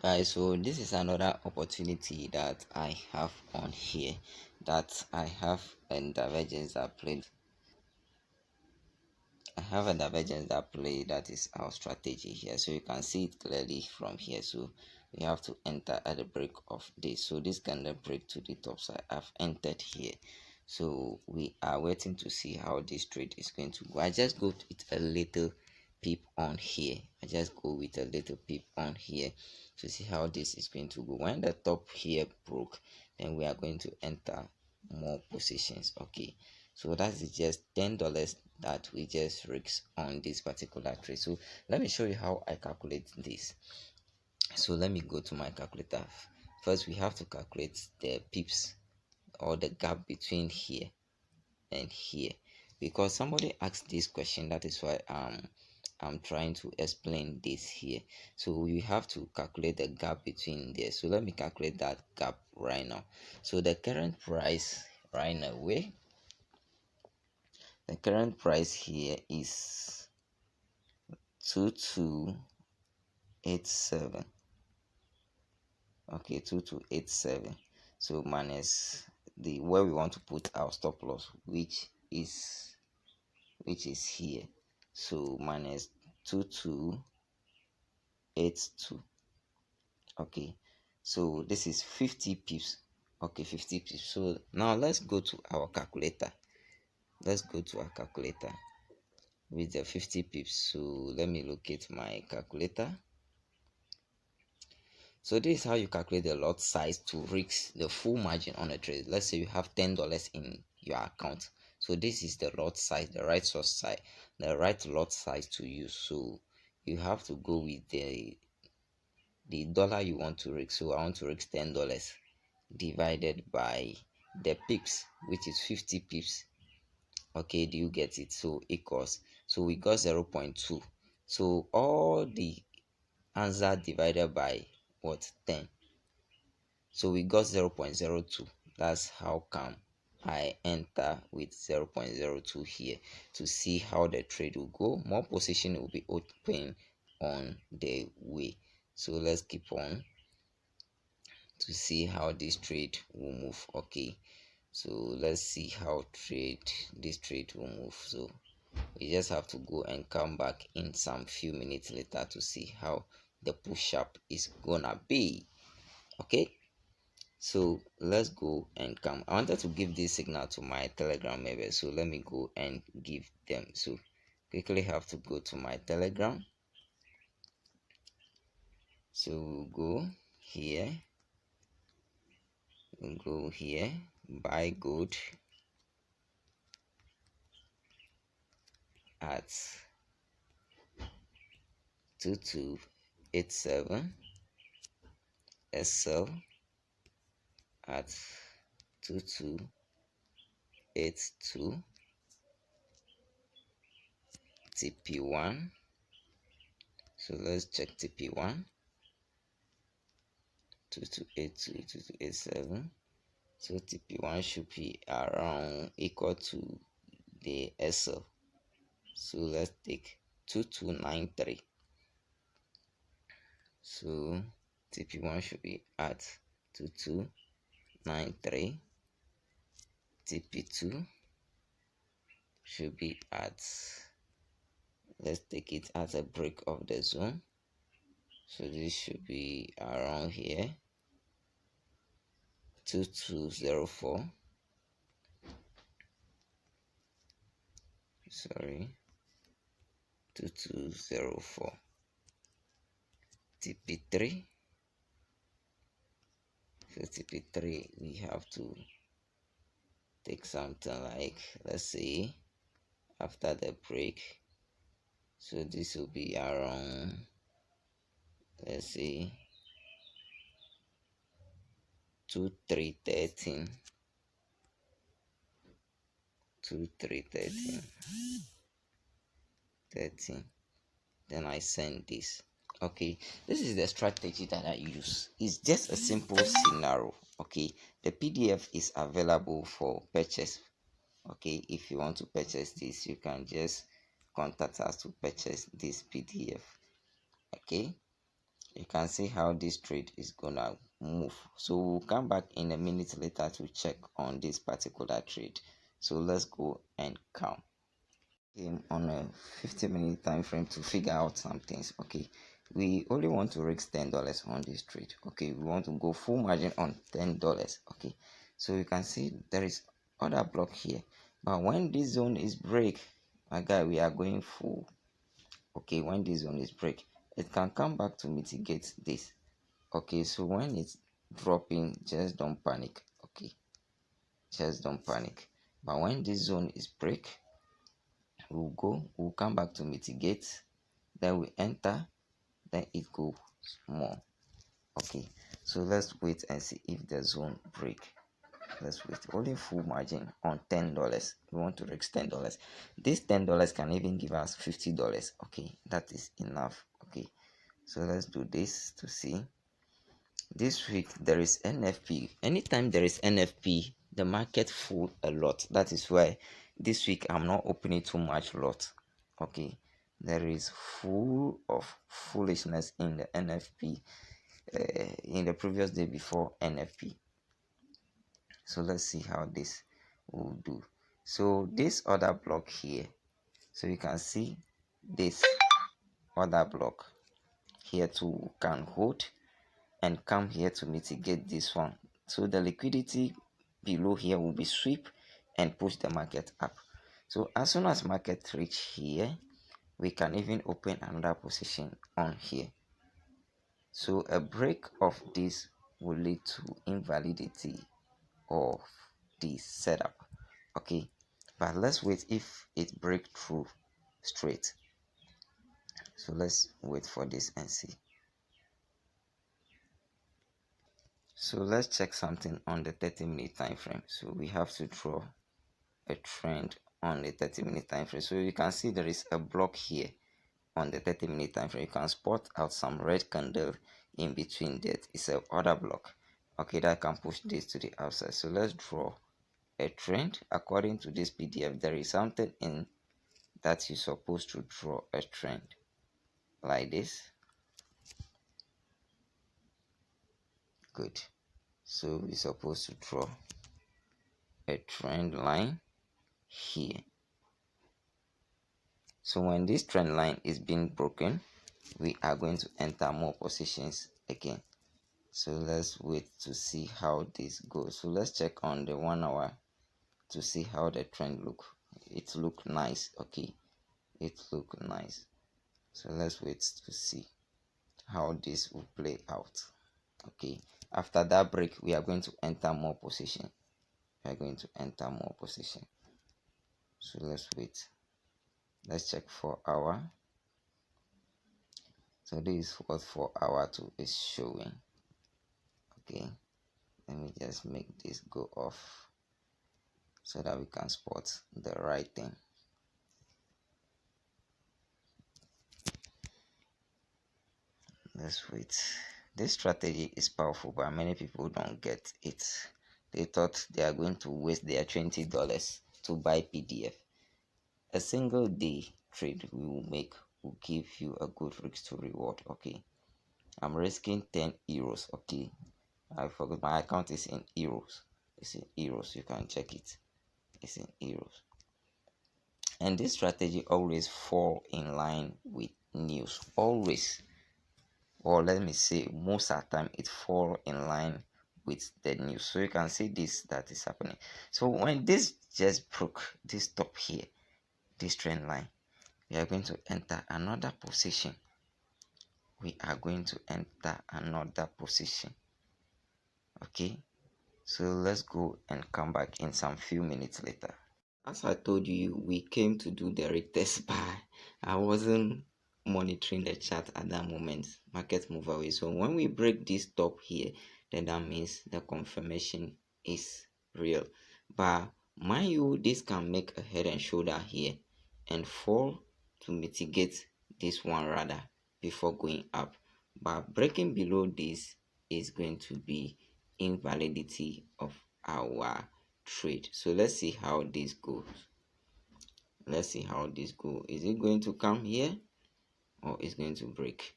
Guys, so this is another opportunity that I have on here, that I have a divergence that played. I have a divergence that play, that is our strategy here. So you can see it clearly from here. So we have to enter at the break of this. So this can then break to the top side. I've entered here. So we are waiting to see how this trade is going to go. I just go with a little peep on here. I just go with a little peep on here to see how this is going to go. When the top here broke, then we are going to enter more positions. Okay, so that is just $10 that we just risk on this particular trade. So let me show you how I calculate this. So let me go to my calculator. First we have to calculate the pips, or the gap between here and here, because somebody asked this question. That is why I'm trying to explain this here. So we have to calculate the gap between there. So let me calculate that gap right now. So the current price right now, the current price here is 2287. Okay, 2287. So minus the where we want to put our stop loss, which is here. So minus 2282. Okay, so this is 50 pips. Okay, 50 pips. So now let's go to our calculator. Let's go to our calculator with the 50 pips. So let me locate my calculator. So this is how you calculate the lot size to risk the full margin on a trade. Let's say you have $10 in your account. So this is the lot size, the right source size, the right lot size to use. So you have to go with the dollar you want to risk. So I want to risk $10 divided by the pips, which is 50 pips. Okay, do you get it? So equals, so we got 0.2. So all the answer divided by what? 10. So we got 0.02. That's how come I enter with 0.02 here to see how the trade will go. More position will be open on the way. So let's keep on to see how this trade will move. Okay, so let's see how this trade will move. So we just have to go and come back in some few minutes later to see how the push up is gonna be. Okay, so let's go and come. I wanted to give this signal to my Telegram member, so let me go and give them. So quickly have to go to my Telegram. So we'll go here, buy gold at 2287, sell at 2282, TP1. So let's check TP1, 2282, 2287. So TP1 should be around equal to the SL. So let's take 2293. So TP1 should be at 2293. TP2 should be at, let's take it as a break of the zone. So this should be around here, 2204. Sorry, 2204. TP3. So TP3 we have to take something like, let's say, after the break. So this will be around, let's say, 2313. 2313. 13. Then I send this. Okay, this is the strategy that I use. It's just a simple scenario. Okay, the PDF is available for purchase. Okay, if you want to purchase this, you can just contact us to purchase this PDF. Okay, you can see how this trade is gonna move. So we'll come back in a minute later to check on this particular trade. So let's go and count on a 50-minute time frame to figure out some things. Okay, we only want to risk $10 on this trade. Okay, we want to go full margin on $10. Okay, so you can see there is other block here, but when this zone is break, my guy, we are going full. Okay, when this zone is break, it can come back to mitigate this. Okay, so when it's dropping, just don't panic. Okay, just don't panic. But when this zone is break, we'll come back to mitigate, then we enter, then it goes more. Okay, so let's wait and see if the zone break. Let's wait. Only full margin on $10. We want to risk $10. This $10 can even give us $50. Okay, that is enough. Okay, so let's do this to see. This week there is NFP. Anytime there is NFP, the market full a lot. That is why this week I'm not opening too much lot. Okay, there is full of foolishness in the NFP in the previous day before NFP. So let's see how this will do. So this other block here, so you can see this other block here too can hold and come here to mitigate this one. So the liquidity below here will be sweep and push the market up. So as soon as market reach here, we can even open another position on here. So a break of this will lead to invalidity of this setup. Okay, but let's wait if it break through straight. So let's wait for this and see. So let's check something on the 30-minute time frame. So we have to draw a trend on the 30-minute time frame. So you can see there is a block here on the 30-minute time frame. You can spot out some red candle in between that. It's a other block. Okay, that can push this to the outside. So let's draw a trend. According to this PDF, there is something in that you're supposed to draw a trend like this. Good. So we're supposed to draw a trend line here. So when this trend line is being broken, we are going to enter more positions again. So let's wait to see how this goes. So let's check on the 1 hour to see how the trend look. It look nice. Okay, it look nice. So let's wait to see how this will play out. Okay, after that break, we are going to enter more position. We are going to enter more position. So let's wait. Let's check 4 hour. So this is what 4 hour 2 is showing. Okay, let me just make this go off so that we can spot the right thing. Let's wait. This strategy is powerful, but many people don't get it. They thought they are going to waste their $20 to buy PDF. A single day trade we will make will give you a good risk to reward. Okay, I'm risking 10 euros. Okay, I forgot my account is in euros. It's in euros. You can check it. It's in euros. And this strategy always fall in line with news. Always, or let me say most of the time, it fall in line with the news. So you can see this that is happening. So when this just broke this top here, this trend line, we are going to enter another position. We are going to enter another position. Okay, so let's go and come back in some few minutes later. As I told you, we came to do the retest buy. I wasn't monitoring the chart at that moment. Market move away. So when we break this top here, then that means the confirmation is real. But mind you, this can make a head and shoulder here and fall to mitigate this one rather before going up. But breaking below this is going to be invalidity of our trade. So let's see how this goes. Let's see how this goes. Is it going to come here or is going to break?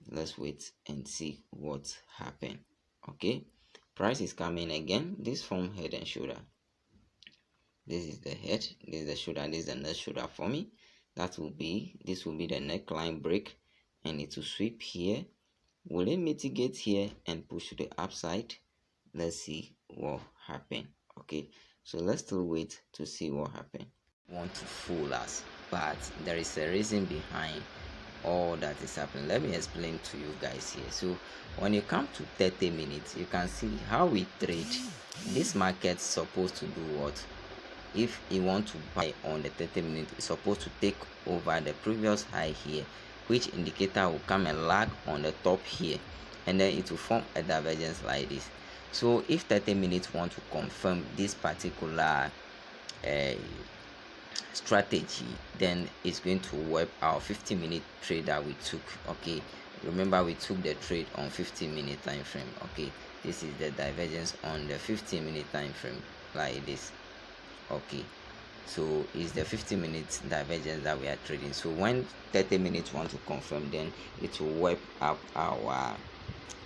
Let's wait and see what happened. Okay, price is coming again. This form head and shoulder. This is the head, this is the shoulder, this is the next shoulder for me. This will be the neckline break, and it will sweep here. Will it mitigate here and push to the upside? Let's see what happened. Okay, so let's still wait to see what happened. Want to fool us, but there is a reason behind all that is happening. Let me explain to you guys here. So when you come to 30 minutes, you can see how we trade. This market's supposed to do what? If you want to buy on the 30 minutes, it's supposed to take over the previous high here, which indicator will come and lag on the top here, and then it will form a divergence like this. So if 30 minutes want to confirm this particular uh, strategy, then it's going to wipe our 50-minute trade that we took. Okay, remember we took the trade on 15-minute time frame. Okay, this is the divergence on the 15-minute time frame like this. Okay, so it's the 50 minutes divergence that we are trading. So when 30 minutes want to confirm, then it will wipe up our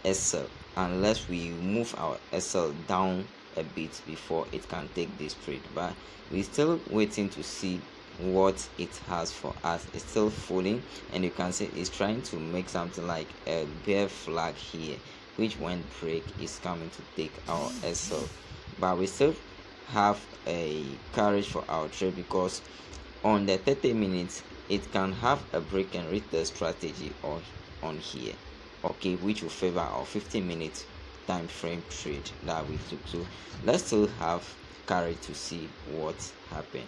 SL unless we move our SL down a bit before it can take this trade. But we're still waiting to see what it has for us. It's still falling, and you can see it's trying to make something like a bear flag here, which when break is coming to take our SL. But we still have a courage for our trade, because on the 30 minutes it can have a break and retest strategy on here. Okay, which will favor our 15-minute time frame trade that we took. So let's still have courage to see what happened.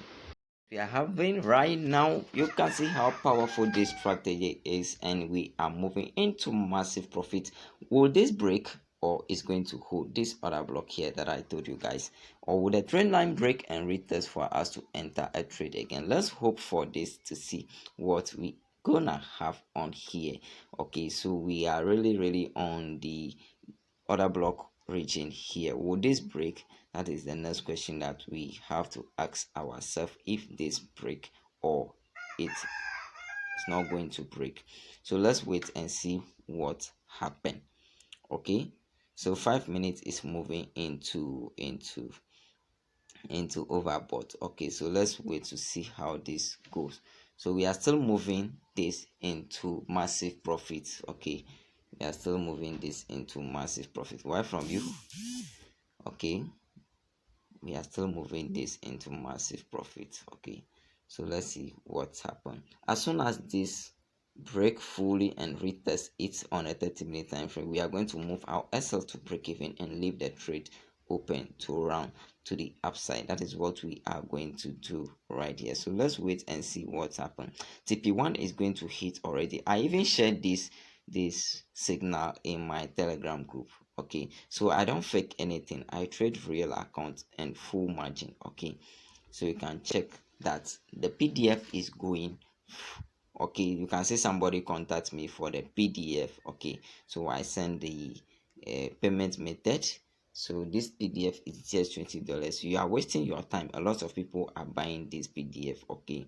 We are having right now, you can see how powerful this strategy is, and we are moving into massive profit. Will this break, or is going to hold this other block here that I told you guys, or will the trend line break and retest for us to enter a trade again? Let's hope for this to see what we gonna have on here. Okay, so we are really on the other block region here. Will this break? That is the next question that we have to ask ourselves, if this break or it's not going to break. So let's wait and see what happened. Okay, so 5 minutes is moving into overbought. Okay, so let's wait to see how this goes. So we are still moving this into massive profits. Okay, we are still moving this into massive profit. Why from you? Okay, we are still moving this into massive profit. Okay, so let's see what's happened. As soon as this break fully and retest it on a 30-minute time frame, we are going to move our SL to break even and leave the trade open to round to the upside. That is what we are going to do right here. So let's wait and see what's happened. TP1 is going to hit already. I even shared this signal in my Telegram group. Okay, so I don't fake anything. I trade real account and full margin. Okay, so you can check that the PDF is going. Okay, you can see somebody contact me for the PDF. Okay, so I send the payment method. So this PDF is just $20. You are wasting your time. A lot of people are buying this PDF. Okay,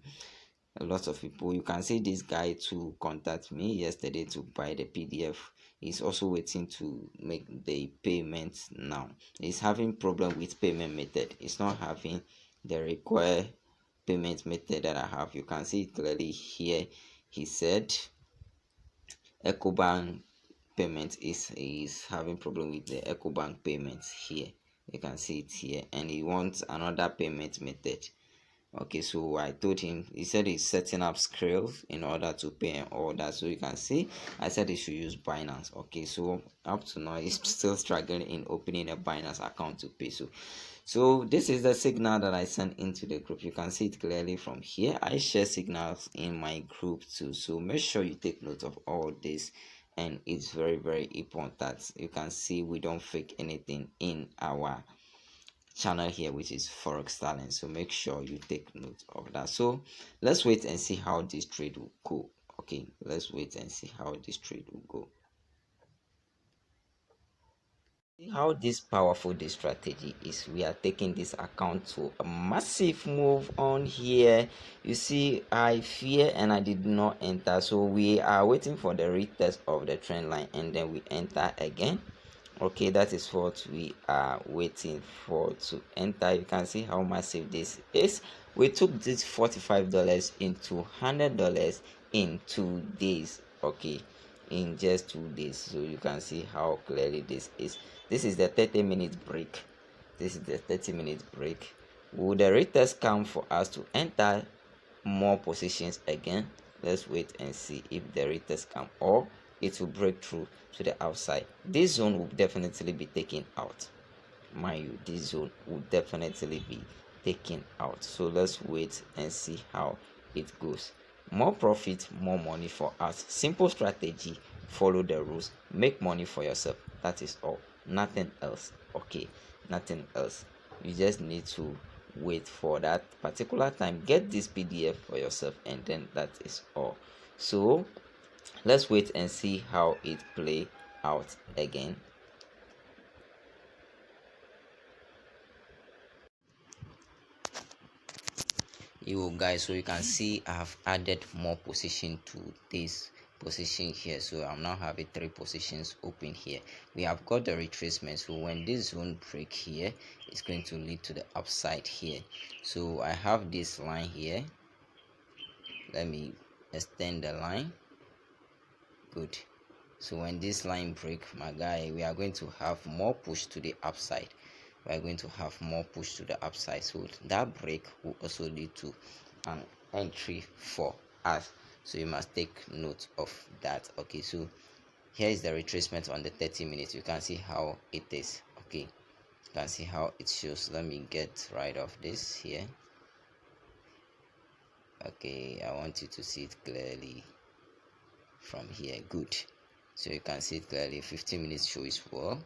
a lot of people. You can see this guy to contact me yesterday to buy the PDF. He's also waiting to make the payment now. He's having problem with payment method. It's not having the required payment method that I have. You can see it clearly here. He said EcoBank payment is having problem with the EcoBank payments here. You can see it here, and he wants another payment method. Okay, so I told him, he said he's setting up Skrill in order to pay and all that. So you can see I said he should use Binance. Okay, so up to now he's still struggling in opening a Binance account to pay. So this is the signal that I sent into the group. You can see it clearly from here. I share signals in my group too, so make sure you take note of all this, and it's very important. You can see we don't fake anything in our channel here, which is Forex Talent. So make sure you take note of that. So let's wait and see how this trade will go. Okay, let's wait and see how this trade will go. How this powerful this strategy is, we are taking this account to a massive move on here. You see, I fear and I did not enter, so we are waiting for the retest of the trend line and then we enter again. Okay, that is what we are waiting for to enter. You can see how massive this is. We took this $45 into $100 in 2 days. Okay, in just 2 days. So you can see how clearly this is. This is the 30-minute break. This is the 30-minute break. Will the retest come for us to enter more positions again? Let's wait and see if the retest come, or it will break through to the outside. This zone will definitely be taken out. Mind you, this zone will definitely be taken out. So let's wait and see how it goes. More profit, more money for us. Simple strategy. Follow the rules, make money for yourself. That is all, nothing else. Okay, nothing else. You just need to wait for that particular time, get this PDF for yourself, and then that is all. So let's wait and see how it play out again. You guys, so you can see I have added more position to this position here, so I'm now having 3 positions open here. We have got the retracement, so when this zone break here, it's going to lead to the upside here. So I have this line here. Let me extend the line. Good. So when this line break, my guy, we are going to have more push to the upside. We are going to have more push to the upside. So that break will also lead to an entry for us. So you must take note of that. Okay, so here is the retracement on the 30 minutes. You can see how it is. Okay, you can see how it shows. Let me get rid of this here. Okay, I want you to see it clearly from here. Good. So you can see it clearly. 15 minutes show is well.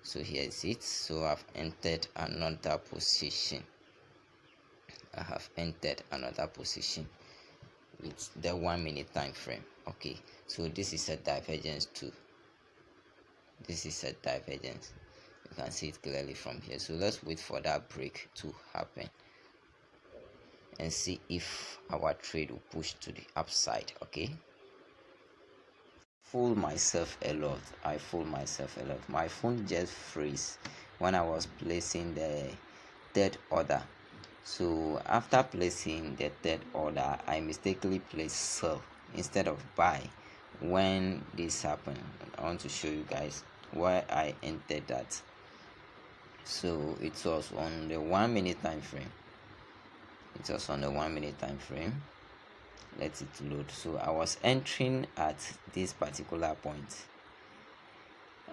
So here is it. So I've entered another position. I have entered another position with the 1 minute time frame. Okay, so this is a divergence too. This is a divergence. You can see it clearly from here. So let's wait for that break to happen and see if our trade will push to the upside. Okay, fool myself a lot. I fool myself a lot. My phone just freeze when I was placing the third order. So after placing the third order, I mistakenly placed sell instead of buy. When this happened, I want to show you guys why I entered that. So it was on the 1 minute time frame. It was on the 1 minute time frame. Let it load. So I was entering at this particular point.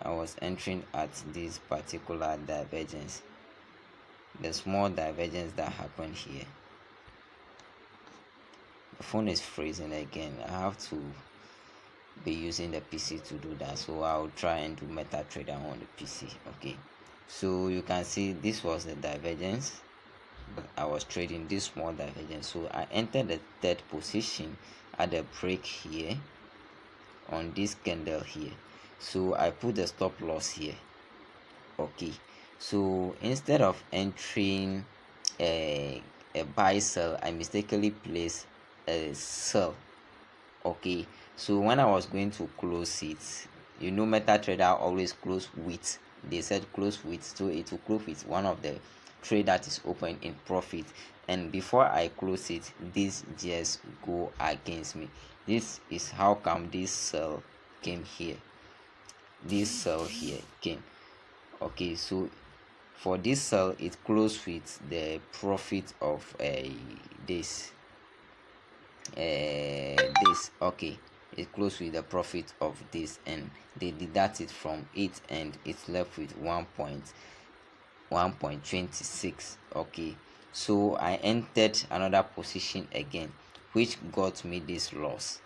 I was entering at this particular divergence, the small divergence that happened here. The phone is freezing again. I have to be using the PC to do that, so I'll try and do MetaTrader on the PC. Okay, so you can see this was the divergence. I was trading this small divergence, so I entered the third position at the break here on this candle here. So I put the stop loss here. Okay, so instead of entering a buy sell, I mistakenly placed a sell. Okay, so when I was going to close it, you know, MetaTrader always close with, they said close with, so it will close with one of the trade that is open in profit. And before I close it, this just go against me. This is how come this sell came here. This sell here came. Okay, so for this sell, it closed with the profit of this. Okay, it closed with the profit of this, and they deduct it from it, and it's left with 1.26. Okay, so I entered another position again, which got me this loss.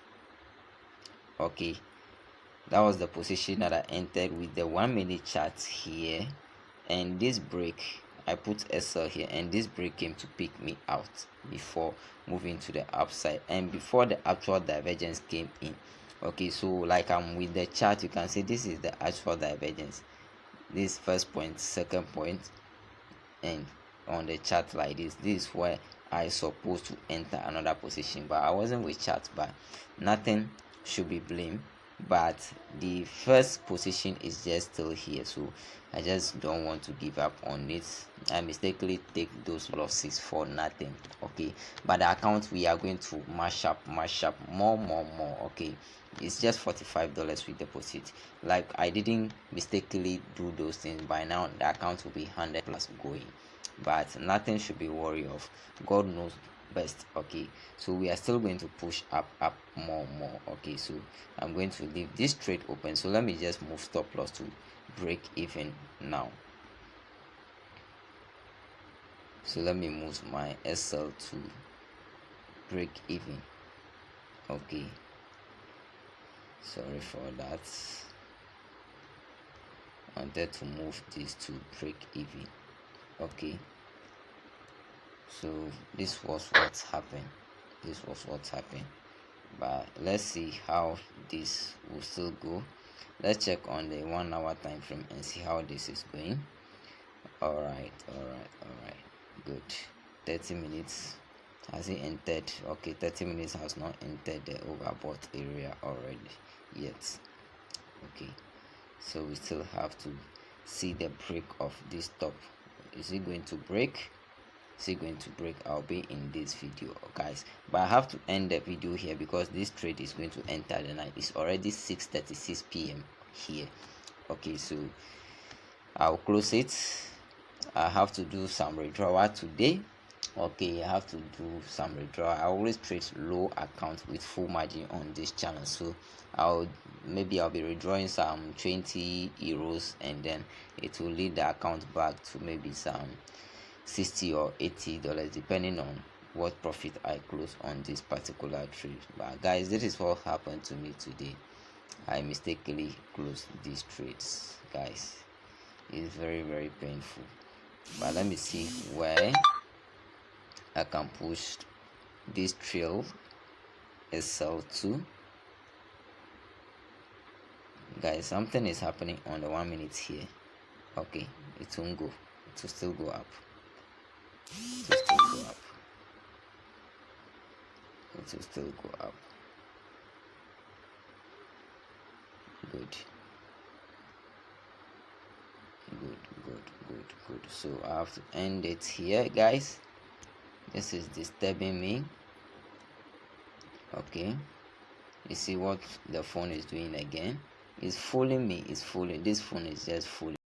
Okay, that was the position that I entered with the 1 minute chart here, and this break I put SL here, and this break came to pick me out before moving to the upside and before the actual divergence came in. Okay, so like I'm with the chart, you can see this is the actual divergence. this first point, second point, and on the chart like this is where I supposed to enter another position, but I wasn't with chart. But nothing should be blamed, but the first position is just still here, so I just don't want to give up on it. I mistakenly take those losses for nothing. Okay, but the account we are going to mash up more. Okay, it's just $45 we deposit. Like, I didn't mistakenly do those things. By now the account will be 100 plus going, but nothing should be worried of. God knows best. Okay, so we are still going to push up more. Okay, so I'm going to leave this trade open. So let me just move stop loss to break even now. So let me move my SL to break even. Okay, sorry for that. I wanted to move this to break even. Okay, so this was what happened. But let's see how this will still go. Let's check on the 1 hour time frame and see how this is going. All right, good. 30 minutes has it entered? Okay, 30 minutes has not entered the overbought area already yet. Okay, so we still have to see the break of this top. Is it going to break? I'll be in this video, guys, but I have to end the video here because this trade is going to enter the night. It's already 6:36 p.m. here. Okay, so I'll close it. I have to do some withdrawal today. Okay, I have to do some withdrawal. I always trade low account with full margin on this channel, so I'll be withdrawing some 20 euros, and then it will lead the account back to maybe some $60 or $80, depending on what profit I close on this particular trade. But guys, this is what happened to me today. I mistakenly closed these trades, guys. It's very painful. But let me see where I can push this trail SL2. Guys, something is happening on the 1 minute here. Okay, it won't go. It will still go up. It will still go up. It will still go up. Good. So I have to end it here, guys. This is disturbing me. Okay, you see what the phone is doing again? It's fooling me. This phone is just fooling.